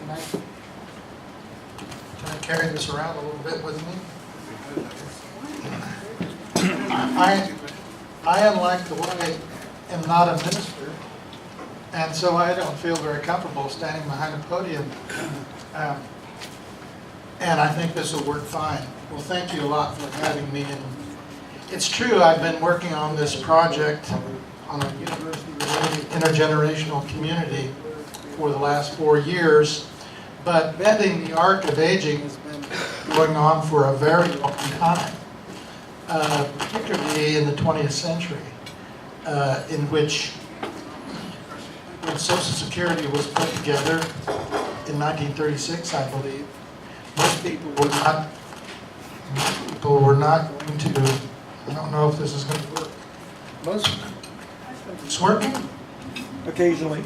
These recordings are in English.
Can I carry this around a little bit with me? I, unlike the way, am not a minister, and so I don't feel very comfortable standing behind a podium. And I think this will work fine. Well, thank you a lot for having me. And it's true, I've been working on this project on a university-related intergenerational community for the last 4 years, but bending the arc of aging has been going on for a very long time, particularly in the 20th century, in which when Social Security was put together in 1936, I believe, most people were not going to, I don't know if this is going to work. It's working? Occasionally.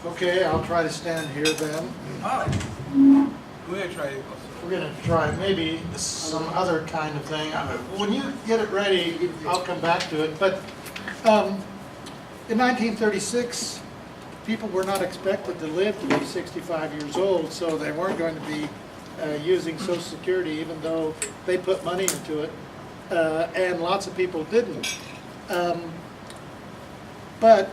Okay, I'll try to stand here then. We're going to try it. We're going to try maybe some other kind of thing. When you get it ready, I'll come back to it. But in 1936, people were not expected to live to be 65 years old, so they weren't going to be using Social Security, even though they put money into it, and lots of people didn't. But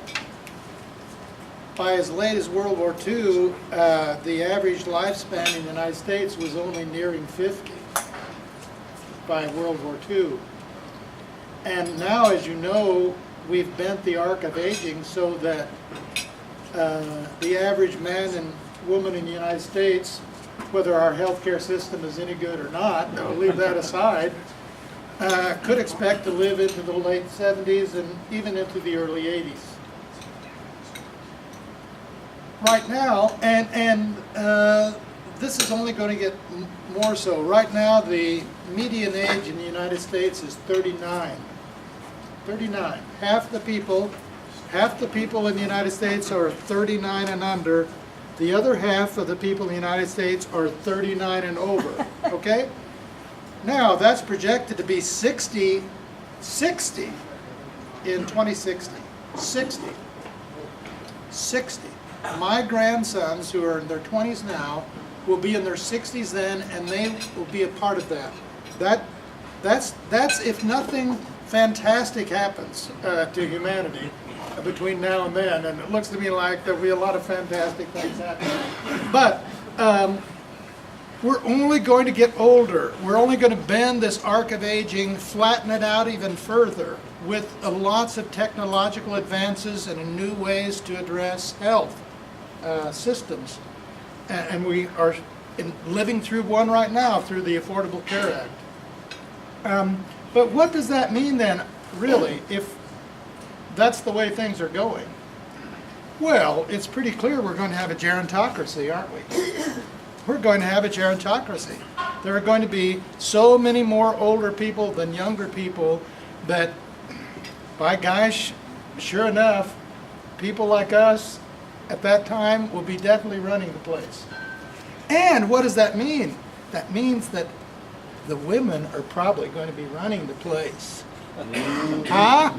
by as late as World War II, the average lifespan in the United States was only nearing 50 by World War II. And now, as you know, we've bent the arc of aging so that the average man and woman in the United States, whether our healthcare system is any good or not, we'll leave that aside, could expect to live into the late 70s and even into the early 80s. Right now, and this is only going to get more so. Right now, the median age in the United States is 39. 39. Half the people in the United States are 39 and under. The other half of the people in the United States are 39 and over. Okay? Now, that's projected to be 60 in 2060. 60. My grandsons, who are in their 20s now, will be in their 60s then, and they will be a part of that. That's if nothing fantastic happens to humanity between now and then, and it looks to me like there'll be a lot of fantastic things happening. But we're only going to get older. We're only going to bend this arc of aging, flatten it out even further with lots of technological advances and new ways to address health systems. And we are living through one right now through the Affordable Care Act. But what does that mean then, really, if that's the way things are going? Well, it's pretty clear we're going to have a gerontocracy, aren't we? We're going to have a gerontocracy. There are going to be so many more older people than younger people that, by gosh, sure enough, people like us at that time will be definitely running the place. And what does that mean? That means that the women are probably going to be running the place. Huh?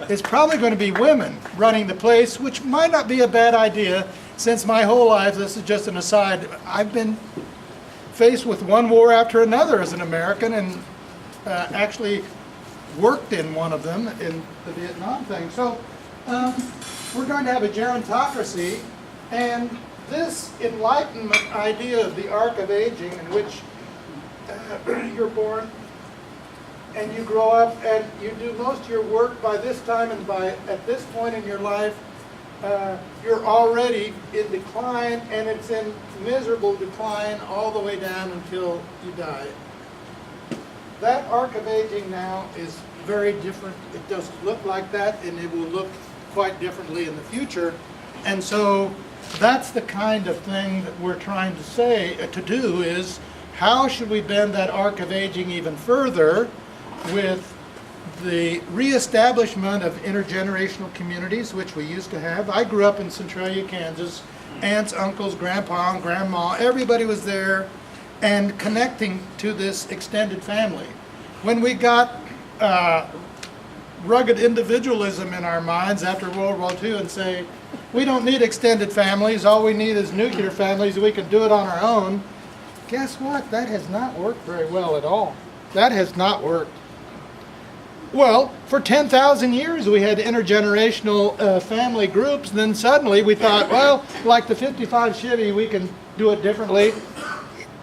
It's probably going to be women running the place, which might not be a bad idea, since my whole life, this is just an aside, I've been faced with one war after another as an American, and actually worked in one of them in the Vietnam thing. So we're going to have a gerontocracy, and this Enlightenment idea of the arc of aging, in which you're born and you grow up and you do most of your work by this time, and at this point in your life, you're already in decline, and it's in miserable decline all the way down until you die. That arc of aging now is very different. It doesn't look like that, and it will look quite differently in the future. And so that's the kind of thing that we're trying to do is, how should we bend that arc of aging even further with the reestablishment of intergenerational communities, which we used to have. I grew up in Centralia, Kansas. Aunts, uncles, grandpa, and grandma, everybody was there and connecting to this extended family. When we got rugged individualism in our minds after World War II and say, we don't need extended families, all we need is nuclear families, we can do it on our own. Guess what? That has not worked very well at all. That has not worked. Well, for 10,000 years we had intergenerational family groups, and then suddenly we thought, well, like the 55 Chevy, we can do it differently.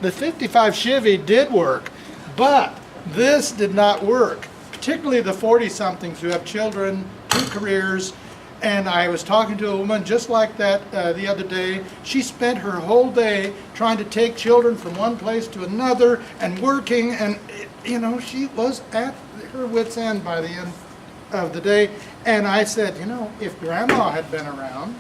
The 55 Chevy did work, but this did not work, particularly the 40-somethings who have children, 2 careers, and I was talking to a woman just like that the other day. She spent her whole day trying to take children from one place to another and working, and you know, she was at her wit's end by the end of the day. And I said, you know, if Grandma had been around,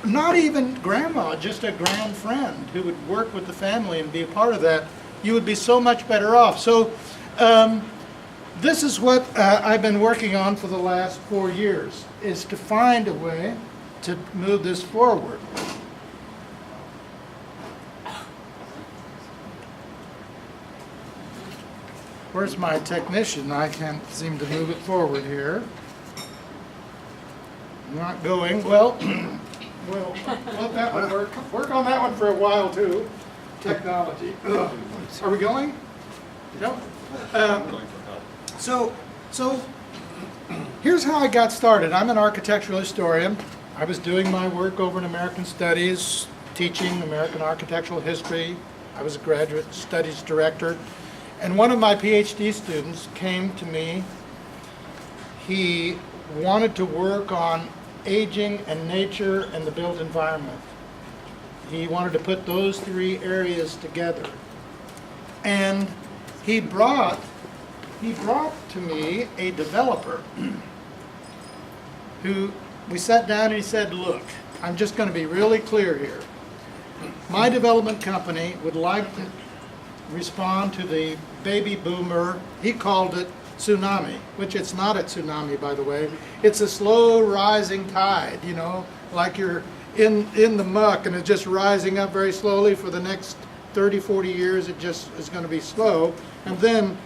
not even Grandma, just a grand friend who would work with the family and be a part of that, you would be so much better off. So this is what I've been working on for the last 4 years, is to find a way to move this forward. Where's my technician? I can't seem to move it forward here. Not going. Well, we'll let that one work. Work on that one for a while too. Technology. Ugh. Are we going? No. So here's how I got started. I'm an architectural historian. I was doing my work over in American Studies, teaching American architectural history. I was a graduate studies director. And one of my PhD students came to me. He wanted to work on aging and nature and the built environment. He wanted to put those 3 areas together. And he brought to me a developer who, we sat down and he said, look, I'm just going to be really clear here. My development company would like to respond to the baby boomer, he called it tsunami, which it's not a tsunami, by the way. It's a slow rising tide, you know, like you're in the muck and it's just rising up very slowly for the next 30, 40 years. It just is going to be slow. And then,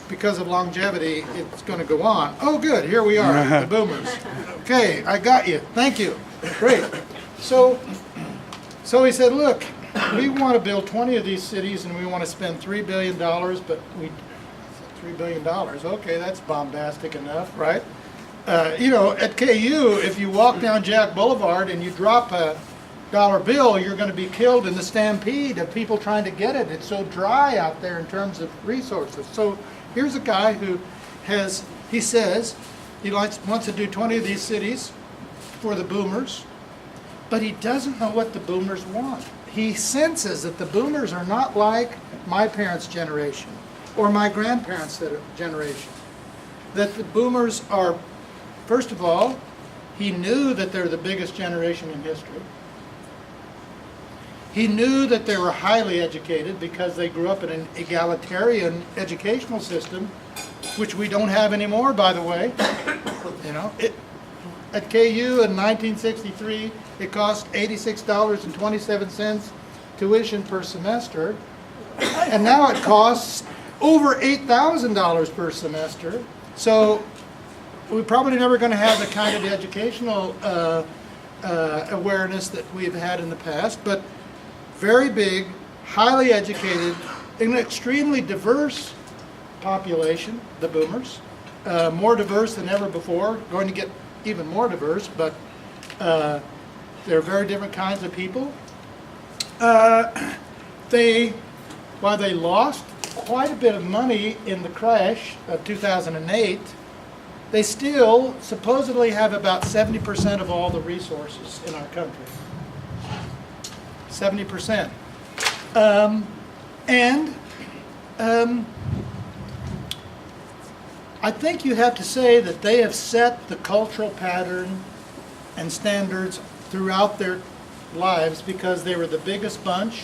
because of longevity, it's going to go on. Oh, good, here we are, the boomers. Okay, I got you. Thank you. Great. So he said, look, we want to build 20 of these cities and we want to spend $3 billion, but we, $3 billion, okay, that's bombastic enough, right? You know, at KU, if you walk down Jack Boulevard and you drop a dollar bill, you're going to be killed in the stampede of people trying to get it. It's so dry out there in terms of resources. So here's a guy who has, he says, he wants to do 20 of these cities for the boomers, but he doesn't know what the boomers want. He senses that the boomers are not like my parents' generation or my grandparents' generation. That the boomers are, first of all, he knew that they're the biggest generation in history. He knew that they were highly educated because they grew up in an egalitarian educational system, which we don't have anymore, by the way. You know, at KU in 1963, it cost $86.27 tuition per semester, and now it costs over $8,000 per semester. So we're probably never going to have the kind of educational awareness that we've had in the past, but very big, highly educated, an extremely diverse population, the boomers, more diverse than ever before, going to get even more diverse, but they're very different kinds of people. While they lost quite a bit of money in the crash of 2008, they still supposedly have about 70% of all the resources in our country. 70%. I think you have to say that they have set the cultural pattern and standards throughout their lives because they were the biggest bunch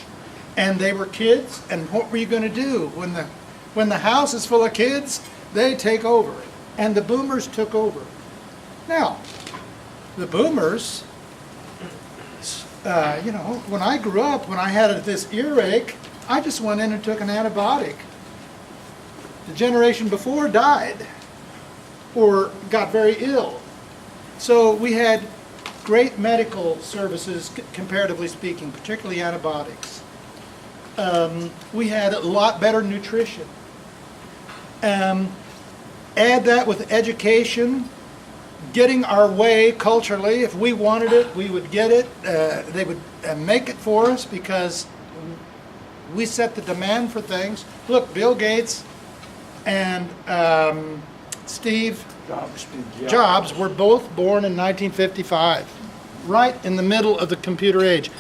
and they were kids. And what were you going to do when the house is full of kids? They take over, and the boomers took over. Now, the boomers, you know, when I grew up, when I had this earache, I just went in and took an antibiotic. The generation before died. or got very ill. So we had great medical services, comparatively speaking, particularly antibiotics. We had a lot better nutrition. Add that with education, getting our way culturally. If we wanted it, we would get it. They would make it for us because we set the demand for things. Look, Bill Gates and Steve Jobs were both born in 1955, right in the middle of the computer age.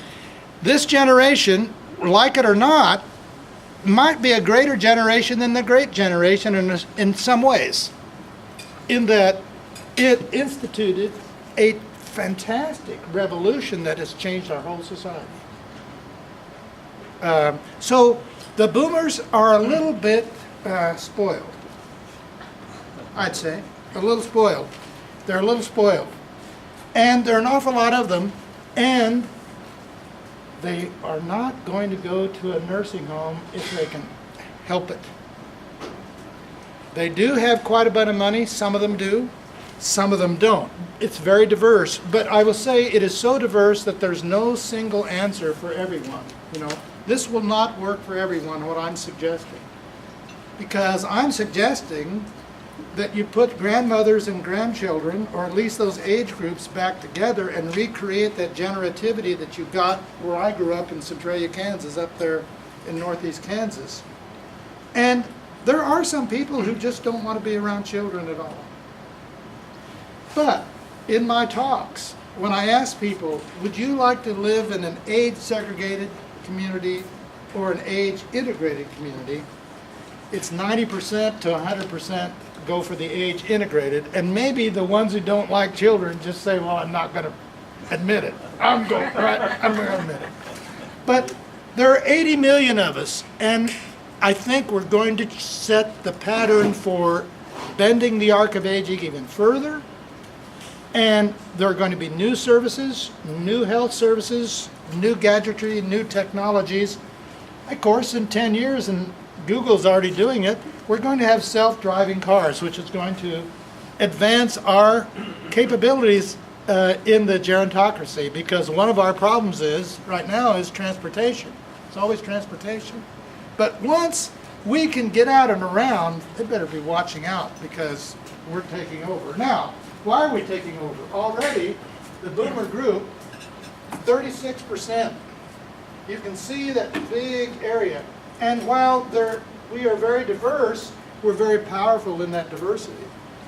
This generation, like it or not, might be a greater generation than the Great Generation in some ways, in that it instituted a fantastic revolution that has changed our whole society. So the boomers are a little bit spoiled, I'd say. A little spoiled. They're a little spoiled. And there are an awful lot of them, and they are not going to go to a nursing home if they can help it. They do have quite a bit of money. Some of them do. Some of them don't. It's very diverse, but I will say it is so diverse that there's no single answer for everyone. You know, this will not work for everyone, what I'm suggesting. Because I'm suggesting that you put grandmothers and grandchildren, or at least those age groups, back together and recreate that generativity that you got where I grew up in Centralia, Kansas, up there in northeast Kansas. And there are some people who just don't want to be around children at all. But in my talks, when I ask people, would you like to live in an age-segregated community or an age-integrated community, it's 90% to 100% go for the age-integrated, and maybe the ones who don't like children just say, well, I'm not going to admit it. I'm going to admit it. But there are 80 million of us, and I think we're going to set the pattern for bending the arc of aging even further. And there are going to be new services, new health services, new gadgetry, new technologies. Of course, in 10 years, and Google's already doing it, we're going to have self-driving cars, which is going to advance our capabilities in the gerontocracy, because one of our problems right now is transportation. It's always transportation. But once we can get out and around, they better be watching out, because we're taking over. Now, why are we taking over? Already, the boomer group, 36%. You can see that big area. And while we are very diverse, we're very powerful in that diversity.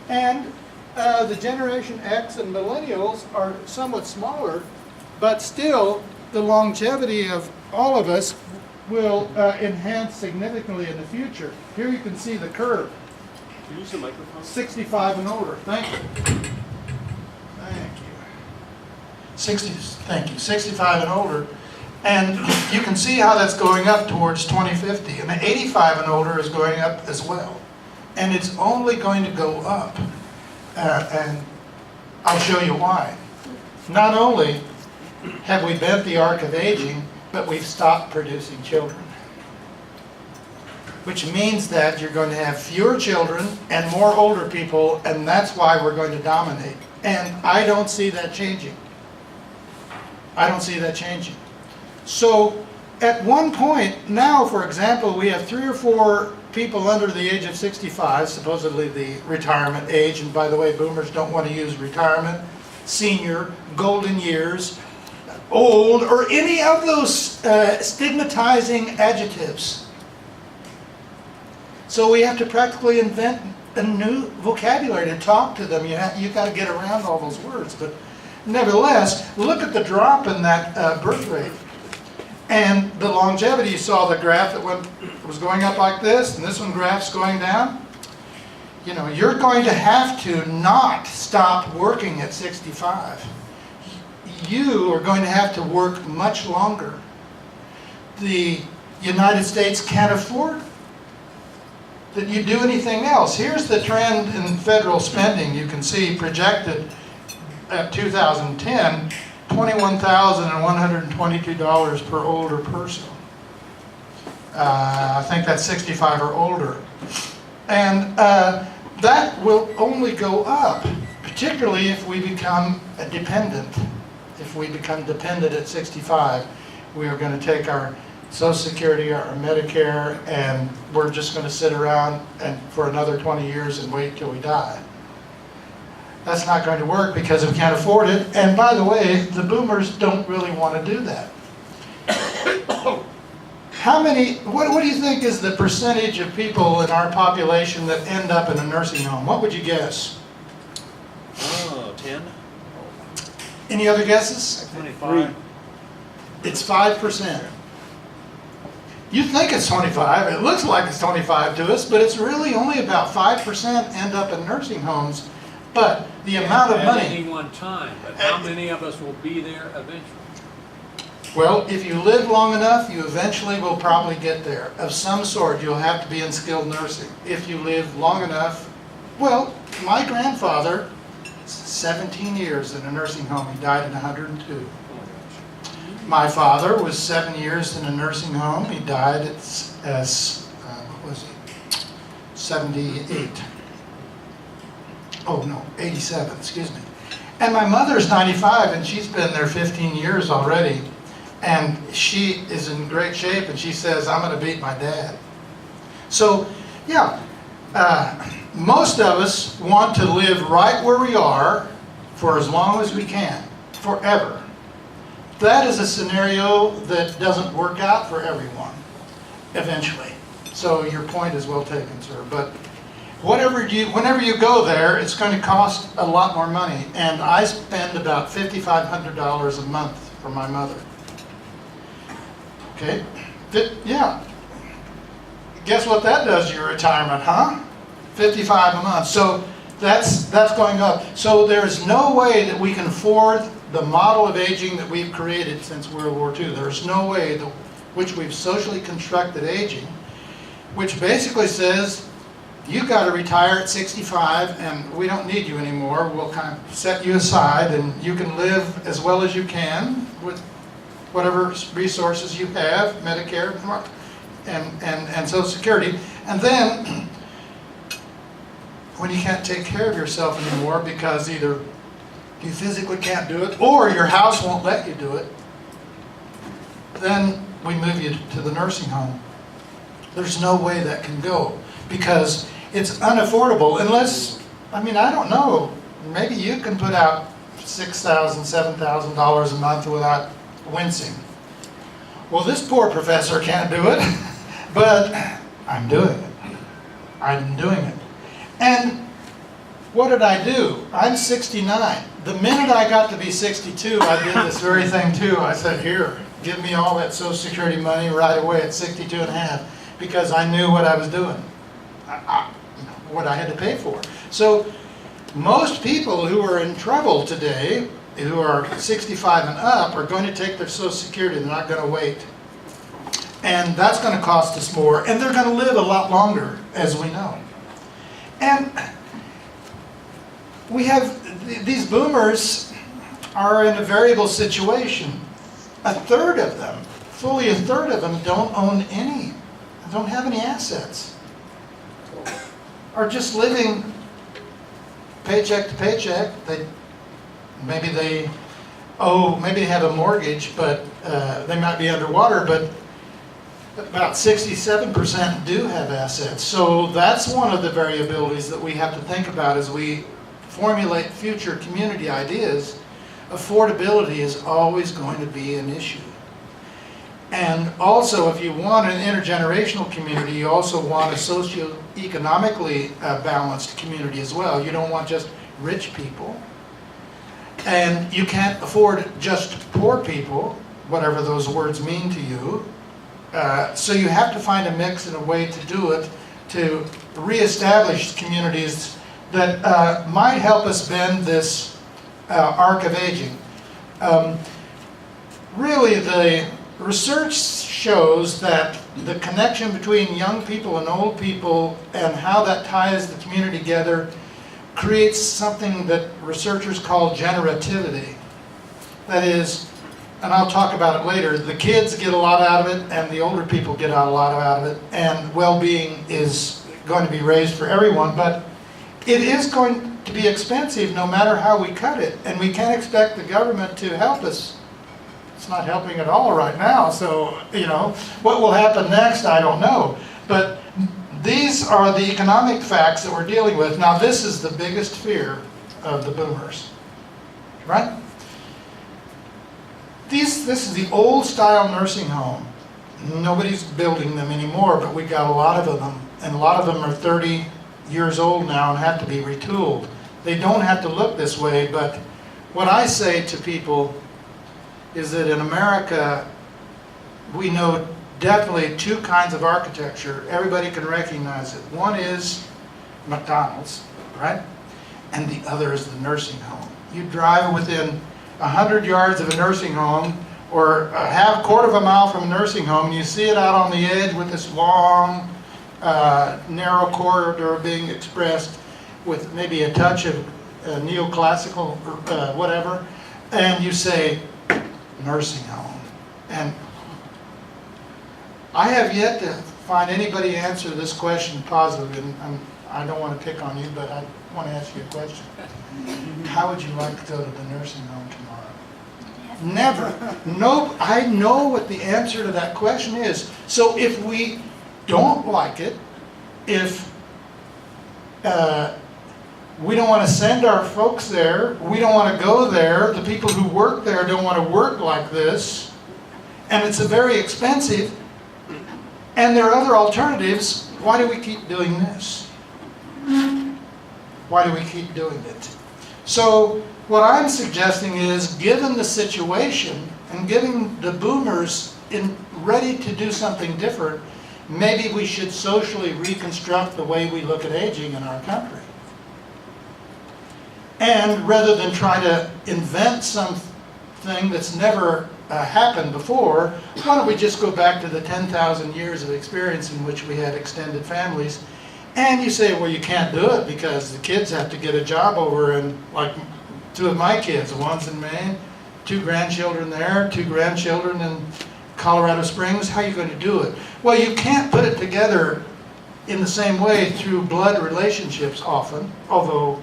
And the Generation X and Millennials are somewhat smaller, but still the longevity of all of us will enhance significantly in the future. Here you can see the curve. Can you use the microphone? 65 and older. Thank you. Thank you. 65 and older. And you can see how that's going up towards 2050. And the 85 and older is going up as well. And it's only going to go up. And I'll show you why. Not only have we bent the arc of aging, but we've stopped producing children. Which means that you're going to have fewer children and more older people, and that's why we're going to dominate. And I don't see that changing. I don't see that changing. So at one point, now for example, we have 3 or 4 people under the age of 65, supposedly the retirement age, and by the way, boomers don't want to use retirement, senior, golden years, old, or any of those stigmatizing adjectives. So we have to practically invent a new vocabulary to talk to them. You've got to get around all those words. But nevertheless, look at the drop in that birth rate. And the longevity, you saw the graph that was going up like this, and this one graph's going down. You know, you're going to have to not stop working at 65. You are going to have to work much longer. The United States can't afford that you do anything else. Here's the trend in federal spending. You can see projected at 2010, $21,122 per older person. I think that's 65 or older. And that will only go up, particularly if we become dependent. If we become dependent at 65, we are going to take our Social Security, our Medicare, and we're just going to sit around and for another 20 years and wait till we die. That's not going to work because we can't afford it. And by the way, the boomers don't really want to do that. What do you think is the percentage of people in our population that end up in a nursing home? What would you guess? Oh, 10? Any other guesses? 25? It's 5%. You think it's 25, it looks like it's 25 to us, but it's really only about 5% end up in nursing homes. But the amount of At money, any one time, but how many of us will be there eventually? well, if you live long enough, you eventually will probably get there. Of some sort, you'll have to be in skilled nursing. If you live long enough, well, my grandfather, 17 years in a nursing home, he died at 102. My father was 7 years in a nursing home, he died at, what was he, 78. Oh no, 87, excuse me. And my mother's 95 and she's been there 15 years already. And she is in great shape and she says, I'm going to beat my dad. So, yeah, most of us want to live right where we are for as long as we can, forever. That is a scenario that doesn't work out for everyone, eventually. So your point is well taken, sir. But whenever you go there, it's going to cost a lot more money. And I spend about $5,500 a month for my mother. Okay? Yeah. Guess what that does to your retirement, huh? $55 a month. So that's going up. So there's no way that we can afford the model of aging that we've created since World War II. There's no way which we've socially constructed aging, which basically says you got to retire at 65 and we don't need you anymore. We'll kind of set you aside and you can live as well as you can with whatever resources you have, Medicare and Social Security. And then when you can't take care of yourself anymore because either you physically can't do it or your house won't let you do it, then we move you to the nursing home. There's no way that can go because it's unaffordable unless, I mean, I don't know, maybe you can put out $6,000, $7,000 a month without wincing. Well, this poor professor can't do it, but I'm doing it. I'm doing it. And what did I do? I'm 69. The minute I got to be 62, I did this very thing too. I said, here, give me all that Social Security money right away at 62 and a half, because I knew what I was doing, what I had to pay for. So most people who are in trouble today, who are 65 and up, are going to take their Social Security. They're not going to wait. And that's going to cost us more. And they're going to live a lot longer, as we know. And we have, these boomers are in a variable situation. A third of them, fully a third of them, don't have any assets. Are just living paycheck to paycheck. Maybe they have a mortgage, but they might be underwater, but about 67% do have assets. So that's one of the variabilities that we have to think about as we formulate future community ideas. Affordability is always going to be an issue. And also, if you want an intergenerational community, you also want a socio-economically balanced community as well. You don't want just rich people. And you can't afford just poor people, whatever those words mean to you. So you have to find a mix and a way to do it, to reestablish communities that might help us bend this arc of aging. Really, the research shows that the connection between young people and old people and how that ties the community together creates something that researchers call generativity. That is, and I'll talk about it later, the kids get a lot out of it and the older people get a lot out of it, and well-being is going to be raised for everyone. But it is going to be expensive no matter how we cut it, and we can't expect the government to help us. It's not helping at all right now, so, what will happen next, I don't know. But these are the economic facts that we're dealing with. Now, this is the biggest fear of the boomers, right? This is the old-style nursing home. Nobody's building them anymore, but we got a lot of them, and a lot of them are 30 years old now and have to be retooled. They don't have to look this way, but what I say to people is that in America, we know definitely two kinds of architecture. Everybody can recognize it. One is McDonald's, right? And the other is the nursing home. You drive within 100 yards of a nursing home, or a quarter of a mile from a nursing home, and you see it out on the edge with this long, narrow corridor being expressed with maybe a touch of neoclassical or whatever, and you say, nursing home. And I have yet to find anybody answer this question positively, and I don't want to pick on you, but I want to ask you a question. How would you like to go to the nursing home tomorrow? Never. No, I know what the answer to that question is. So if we don't like it, if we don't want to send our folks there, we don't want to go there, the people who work there don't want to work like this, and it's very expensive, and there are other alternatives, why do we keep doing this? Why do we keep doing it? So what I'm suggesting is, given the situation and given the boomers ready to do something different, maybe we should socially reconstruct the way we look at aging in our country. And rather than try to invent something that's never happened before, why don't we just go back to the 10,000 years of experience in which we had extended families? And you say, well, you can't do it because the kids have to get a job over in, like two of my kids, one's in Maine, 2 grandchildren there, 2 grandchildren in Colorado Springs. How are you going to do it? Well, you can't put it together in the same way through blood relationships often, although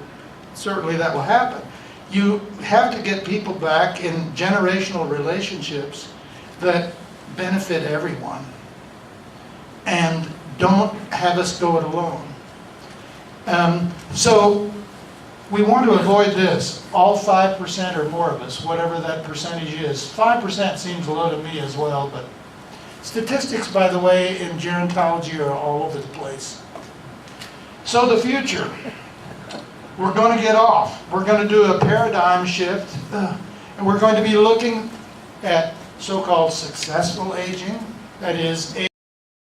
certainly that will happen. You have to get people back in generational relationships that benefit everyone, and don't have us go it alone. So we want to avoid this. All 5% or more of us, whatever that percentage is. 5% seems low to me as well, but statistics, by the way, in gerontology are all over the place. So the future. We're going to get off. We're going to do a paradigm shift, and we're going to be looking at so-called successful aging. That is,